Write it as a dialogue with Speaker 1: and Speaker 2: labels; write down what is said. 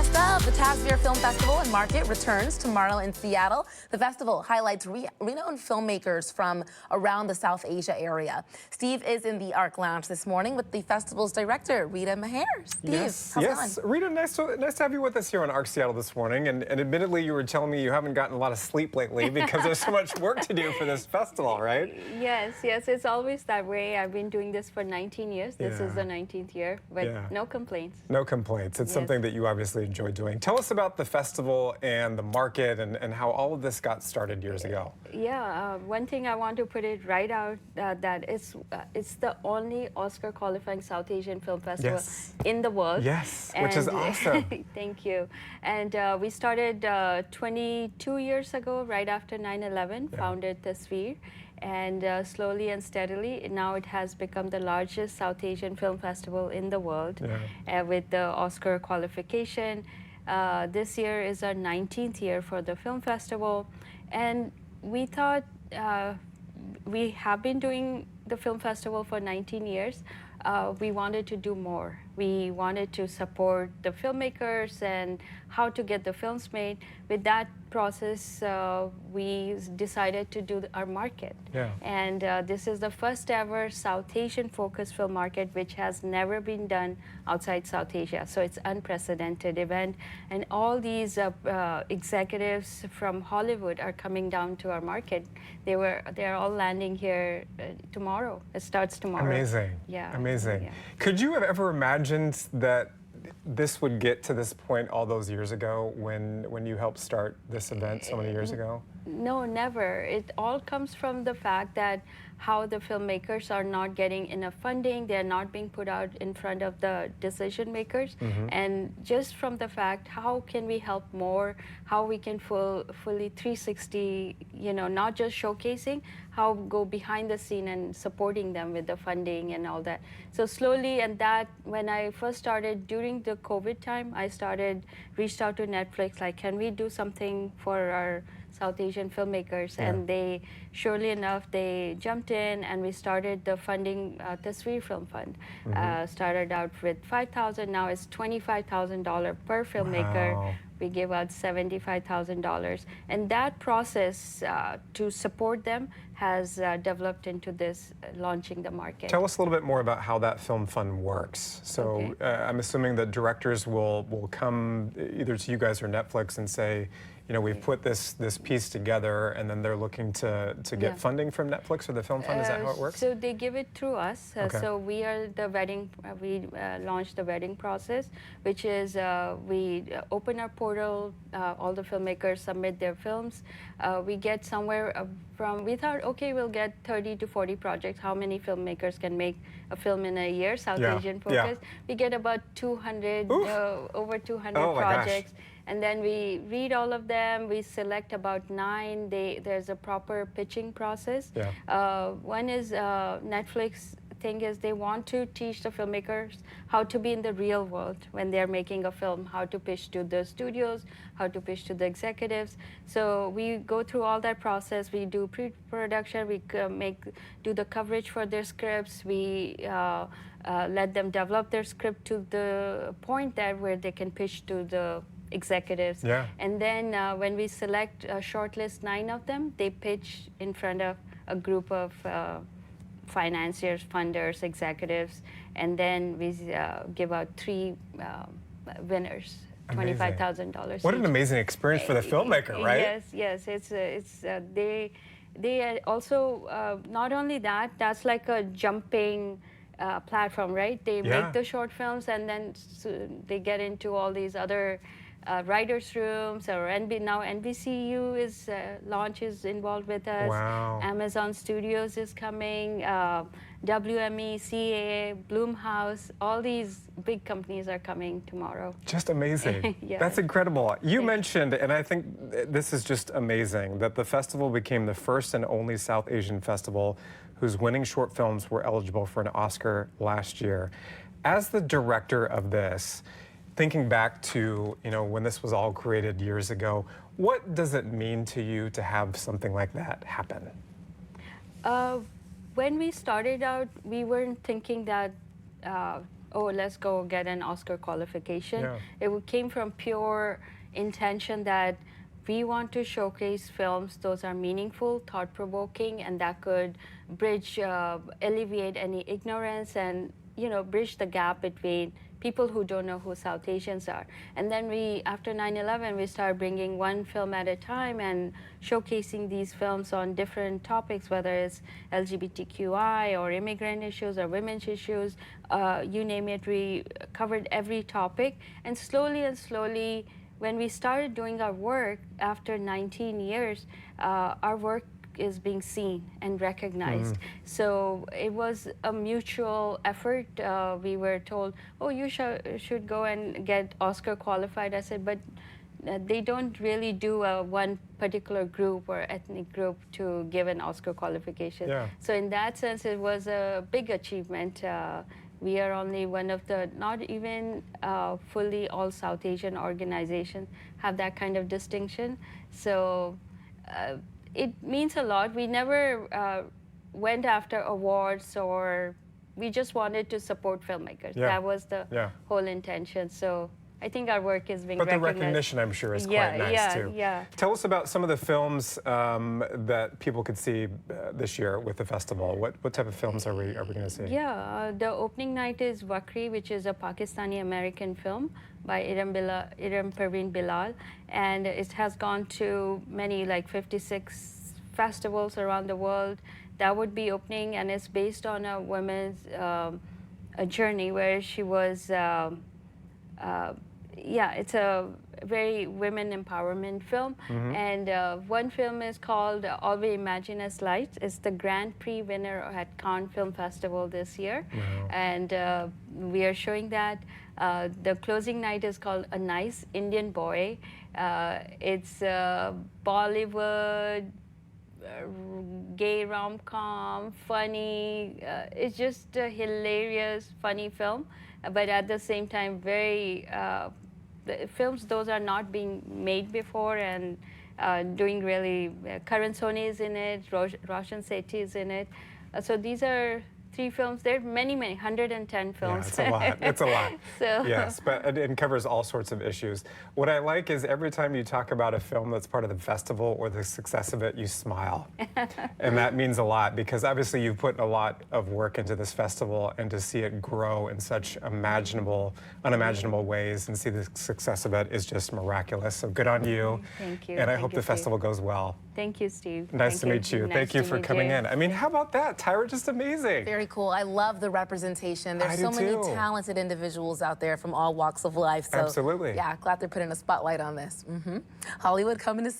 Speaker 1: best of. The Tasveer Film Festival and Market returns tomorrow in Seattle. The festival highlights renowned filmmakers from around the South Asia area. Steve is in the ARC Lounge this morning with the festival's director, Rita Meher. Steve, how's it going?
Speaker 2: Rita, nice to have you with us here on ARC Seattle this morning. And admittedly, you were telling me you haven't gotten a lot of sleep lately because there's so much work to do for this festival, right?
Speaker 3: Yes, it's always that way. I've been doing this for 19 years. This is the 19th year, but no complaints.
Speaker 2: No complaints. It's something that you obviously enjoy doing. Tell us about the festival and the market and how all of this got started years ago.
Speaker 3: Yeah, one thing I want to put it right out that it's the only Oscar qualifying South Asian film festival in the world.
Speaker 2: Yes, which is awesome.
Speaker 3: Thank you. And we started 22 years ago, right after 9/11, founded Tasveer. And slowly and steadily, now it has become the largest South Asian film festival in the world with the Oscar qualification. This year is our 19th year for the film festival. And we thought we have been doing the film festival for 19 years. We wanted to do more. We wanted to support the filmmakers and how to get the films made. With that process, we decided to do our market. And this is the first ever South Asian focused film market, which has never been done outside South Asia. So it's unprecedented event. And all these executives from Hollywood are coming down to our market. They're all landing here tomorrow. It starts tomorrow.
Speaker 2: Amazing.
Speaker 3: Yeah.
Speaker 2: Amazing.
Speaker 3: Yeah.
Speaker 2: Could you have ever imagined that this would get to this point all those years ago when you helped start this event so many years ago?
Speaker 3: No, never. It all comes from the fact that how the filmmakers are not getting enough funding, they're not being put out in front of the decision makers, and just from the fact how can we help more, how we can fully 360, not just showcasing, how go behind the scene and supporting them with the funding and all that. So slowly, and that when I first started during the COVID time, I reached out to Netflix, like, can we do something for our South Asian filmmakers? And they, surely enough, they jumped in and we started the funding, Tasveer Film Fund. Started out with $5,000, now it's $25,000 per filmmaker.
Speaker 2: Wow.
Speaker 3: We give out $75,000. And that process to support them has developed into this launching the market.
Speaker 2: Tell us a little bit more about how that film fund works. So I'm assuming that directors will come either to you guys or Netflix and say, we've put this piece together, and then they're looking to get funding from Netflix or the film fund. Is that how it works?
Speaker 3: So they give it through us. So we are the vetting. We launched the vetting process, which is we open our portal. All the filmmakers submit their films. We get somewhere from, we thought, okay, we'll get 30 to 40 projects. How many filmmakers can make a film in a year, South Asian focus? We get about 200, over 200 projects. Gosh. And then we read all of them. We select about 9. There's a proper pitching process. One is Netflix thing is they want to teach the filmmakers how to be in the real world when they're making a film, how to pitch to the studios, how to pitch to the executives. So we go through all that process. We do pre-production. We do the coverage for their scripts. We let them develop their script to the point there where they can pitch to the executives. And then when we select shortlist 9 of them, they pitch in front of a group of financiers, funders, executives, and then we give out 3 winners. $25,000.
Speaker 2: What an amazing experience for the filmmaker, right?
Speaker 3: Yes. It's they also not only that. That's like a jumping platform, right? They make the short films, and then they get into all these other writers' rooms, or now NBCU is launch is involved with us. Amazon Studios is coming. WME, CAA, Blumhouse, all these big companies are coming tomorrow.
Speaker 2: Just amazing. That's incredible. You mentioned, and I think this is just amazing, that the festival became the first and only South Asian festival whose winning short films were eligible for an Oscar last year. As the director of this, thinking back to when this was all created years ago, what does it mean to you to have something like that happen?
Speaker 3: When we started out, we weren't thinking that oh, let's go get an Oscar qualification.
Speaker 2: Yeah.
Speaker 3: It came from pure intention that we want to showcase films, those are meaningful, thought-provoking, and that could bridge, alleviate any ignorance and, bridge the gap between people who don't know who South Asians are. And then after 9/11, we started bringing one film at a time and showcasing these films on different topics, whether it's LGBTQI or immigrant issues or women's issues, you name it, we covered every topic. And slowly, when we started doing our work after 19 years, our work is being seen and recognized. So it was a mutual effort. We were told, oh, you should go and get Oscar qualified. I said, but they don't really do one particular group or ethnic group to give an Oscar qualification.
Speaker 2: Yeah.
Speaker 3: So in that sense, it was a big achievement. We are only one of the, not even fully all South Asian organizations have that kind of distinction. So it means a lot. We never went after awards, or we just wanted to support filmmakers.
Speaker 2: Yeah.
Speaker 3: That was the whole intention. So I think our work is being recognized.
Speaker 2: But the recognition, I'm sure, is quite nice too.
Speaker 3: Yeah.
Speaker 2: Tell us about some of the films that people could see this year with the festival. What type of films are we going to see?
Speaker 3: Yeah, the opening night is Vakri, which is a Pakistani-American film by Iram Parveen Bilal, and it has gone to many, like 56 festivals around the world. That would be opening, and it's based on a woman's a journey where she was. It's a very women empowerment film. And one film is called Always Imagine Us Light. It's the Grand Prix winner at Cannes Film Festival this year. And we are showing that. The closing night is called A Nice Indian Boy. It's Bollywood, gay rom-com, funny. It's just a hilarious, funny film. But at the same time, very the films, those are not being made before and doing really. Karan Soni is in it, Roshan Sethi is in it. So these are 3 films. There are many, 110 films.
Speaker 2: Yeah, it's a lot. It's a lot.
Speaker 3: So.
Speaker 2: Yes, but it covers all sorts of issues. What I like is every time you talk about a film that's part of the festival or the success of it, you smile. And that means a lot, because obviously you've put a lot of work into this festival, and to see it grow in such unimaginable ways and see the success of it is just miraculous. So good on you.
Speaker 3: Thank you.
Speaker 2: And I
Speaker 3: Thank
Speaker 2: hope
Speaker 3: you,
Speaker 2: the
Speaker 3: Steve.
Speaker 2: festival goes well.
Speaker 3: Thank you, Steve.
Speaker 2: Nice to meet you.
Speaker 3: Nice
Speaker 2: Thank you
Speaker 3: to
Speaker 2: for
Speaker 3: meet
Speaker 2: coming
Speaker 3: you.
Speaker 2: in. I mean, how about that? Tyra, just amazing.
Speaker 1: Very cool. I love the representation. There's so many talented individuals out there from all walks of life. So,
Speaker 2: absolutely.
Speaker 1: Yeah, glad they're putting a spotlight on this. Hollywood coming to see